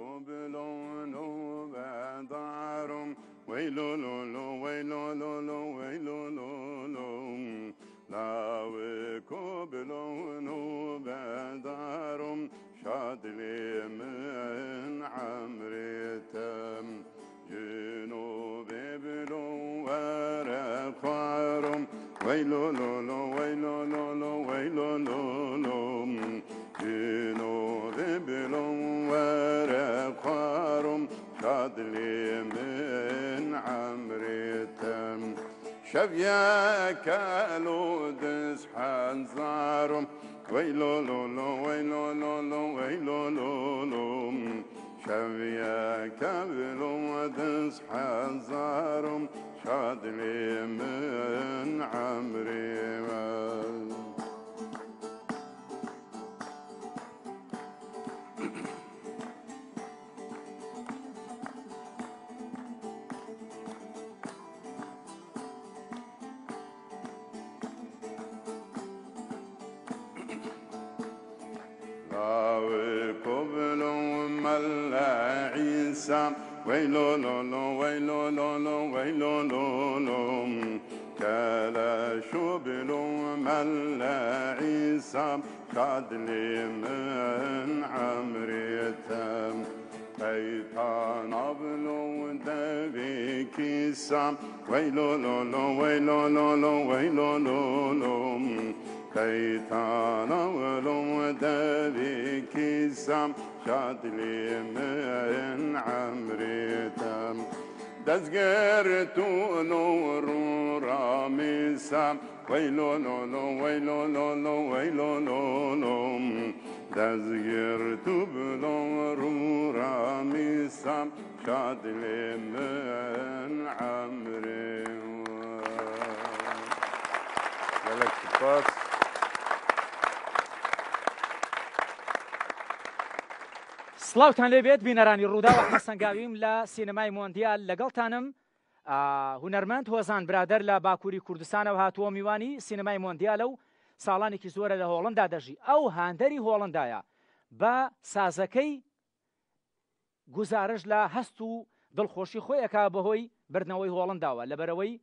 كوبلون وبدارم ويلولولو ويلولولو ويلولولو لا وكوبلون وبدارم شادلي من عمرتم جنوب بلو ورقارم ويلولولو ويلولولو ويلولولو جنوب بلو ورقارم شادلي من عمرتم شبيا كالو دس حنزارم ويلولولو ويلولولو ويلولولو شبيا كالو دس حنزارم شادلي من عمرتم ويلولولو ويلولولو ويلولولو كلا شبلو ملا عيسى شادلي من عمريتم بيتان أبلو دبيكي سام ويلولولو ويلولولو ويلولولو كيتان أبلو دبيكي سام شادلي من عمرتم دزقرتو نور رامسام ويلولولو ويلولولو ويلولولو دزقرتو بنور رامسام شادلي من عمرتم سڵاوتان لێبێت بینەرانی ڕووداوە حەسەنگاویم لە سینەمای مۆندیال لەگەڵتانم هونەرمەند هۆزان برادەر لە باکووری کوردستانەوە هاتووە میوانی سینەمای مۆندیالە و ساڵانێکی زۆرە لە هۆڵندا دەژی ئەو هاندەری هۆڵندایە بە سازەکەی گزارش لە هەست و دڵخۆشی خۆیەکە بەهۆی بردنەوەی هۆڵنداوە لەبەرەوەی